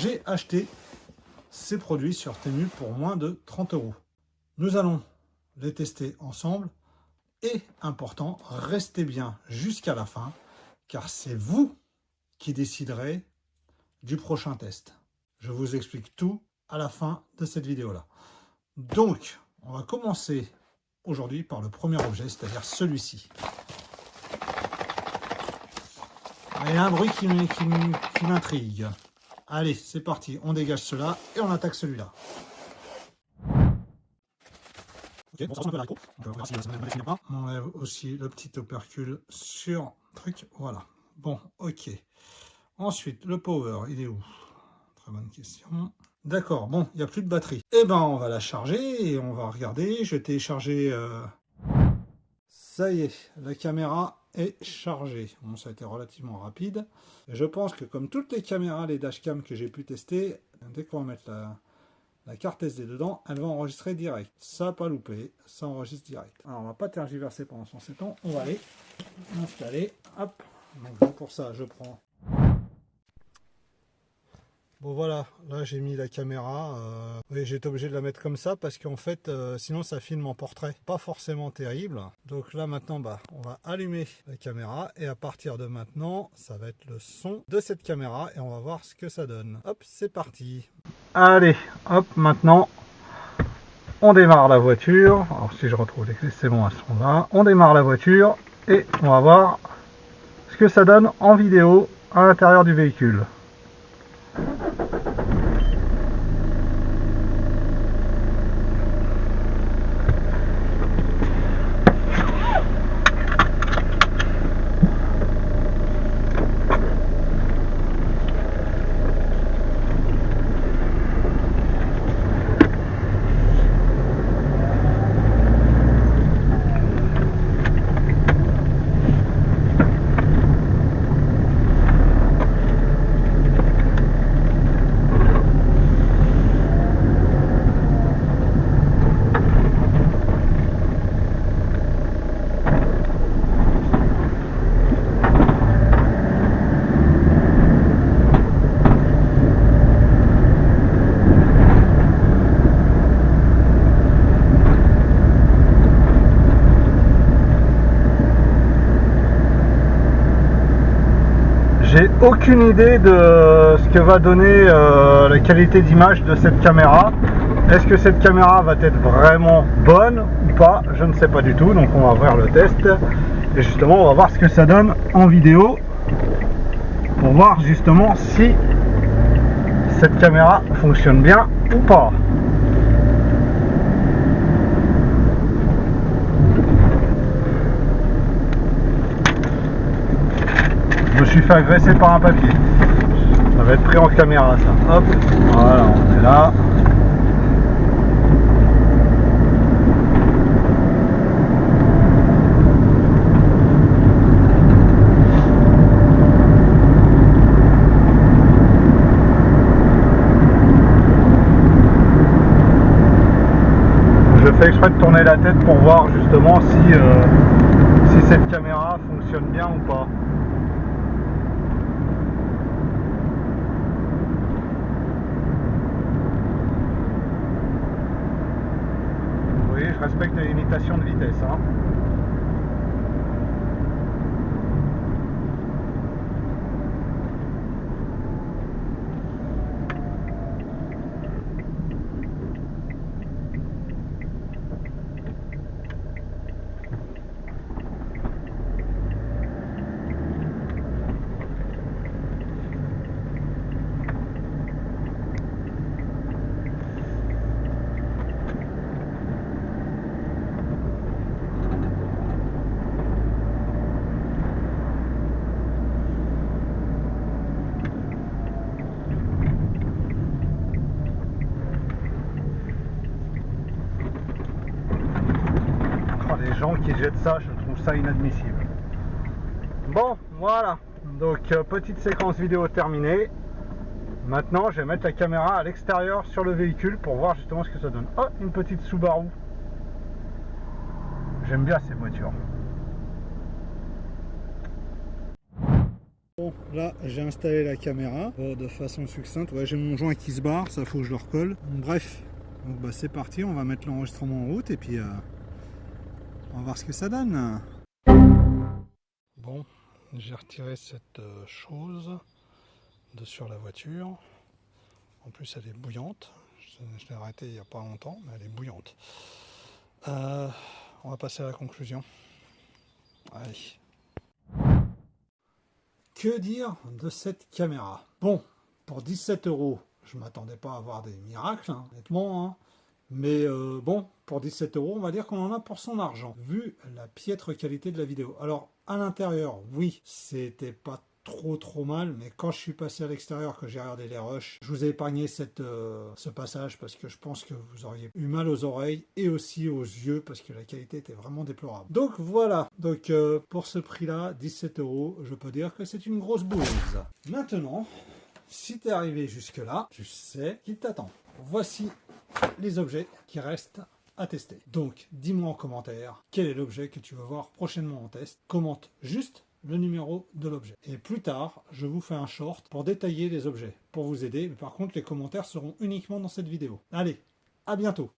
j'ai acheté ces produits sur Temu pour moins de 30 €. Nous allons les tester ensemble. Et important, restez bien jusqu'à la fin, car c'est vous qui déciderez du prochain test. Je vous explique tout à la fin de cette vidéo-là. Donc, on va commencer aujourd'hui par le premier objet, c'est-à-dire celui-ci. Il y a un bruit qui m'intrigue. Allez, c'est parti, on dégage cela et on attaque celui-là. Ok, bon, ça ressemble un peu à on peut voir si ça ne définit pas. On enlève aussi le petit opercule sur truc, voilà. Bon, ok. Ensuite, le power, il est où? Très bonne question. D'accord, bon, il n'y a plus de batterie. Eh ben, on va la charger et on va regarder. Je vais télécharger. Ça y est, la caméra est chargée. Bon, ça a été relativement rapide. Je pense que comme toutes les caméras, les dashcam que j'ai pu tester, dès qu'on va mettre la carte SD dedans, elle va enregistrer direct. Ça n'a pas loupé, ça enregistre direct. Alors on va pas tergiverser pendant son 7 ans, on va aller installer. Hop, donc pour ça je prends. Bon voilà, là j'ai mis la caméra. Oui, j'ai été obligé de la mettre comme ça parce qu'en fait sinon ça filme en portrait. Pas forcément terrible. Donc là maintenant on va allumer la caméra et à partir de maintenant ça va être le son de cette caméra et on va voir ce que ça donne. Hop, c'est parti. Allez, hop, maintenant on démarre la voiture. Alors si je retrouve les clés, c'est bon, elles sont là. On démarre la voiture et on va voir ce que ça donne en vidéo à l'intérieur du véhicule. J'ai aucune idée de ce que va donner la qualité d'image de cette caméra. Est-ce que cette caméra va être vraiment bonne ou pas? Je ne sais pas du tout, donc on va faire le test. Et justement, on va voir ce que ça donne en vidéo pour voir justement si cette caméra fonctionne bien ou pas. Je me suis fait agresser par un papier. Ça va être pris en caméra ça. Hop, voilà, on est là. Je fais exprès de tourner la tête pour voir justement si cette caméra fonctionne bien ou pas. Je respecte les limitations de vitesse. Hein. Gens qui jettent ça, je trouve ça inadmissible. Bon, voilà, donc petite séquence vidéo terminée. Maintenant je vais mettre la caméra à l'extérieur sur le véhicule pour voir justement ce que ça donne. Oh, une petite Subaru. J'aime bien ces voitures. Bon, là j'ai installé la caméra de façon succincte. Ouais, j'ai mon joint qui se barre, ça faut que je le recolle. Bref, donc bah, c'est parti, on va mettre l'enregistrement en route et puis on va voir ce que ça donne. Bon, j'ai retiré cette chose de sur la voiture. En plus elle est bouillante. Je l'ai arrêtée il n'y a pas longtemps, mais elle est bouillante. On va passer à la conclusion. Allez. Que dire de cette caméra? Bon, pour 17 €, je ne m'attendais pas à avoir des miracles, hein, honnêtement. Hein. Mais bon, pour 17 €, on va dire qu'on en a pour son argent, vu la piètre qualité de la vidéo. Alors, à l'intérieur, oui, c'était pas trop mal, mais quand je suis passé à l'extérieur, que j'ai regardé les rushs, je vous ai épargné ce passage parce que je pense que vous auriez eu mal aux oreilles et aussi aux yeux parce que la qualité était vraiment déplorable. Donc voilà, donc pour ce prix-là, 17 €, je peux dire que c'est une grosse bouse. Maintenant, si tu es arrivé jusque-là, tu sais qu'il t'attend. Voici les objets qui restent à tester. Donc, dis-moi en commentaire quel est l'objet que tu veux voir prochainement en test. Commente juste le numéro de l'objet. Et plus tard, je vous fais un short pour détailler les objets, pour vous aider. Mais par contre, les commentaires seront uniquement dans cette vidéo. Allez, à bientôt!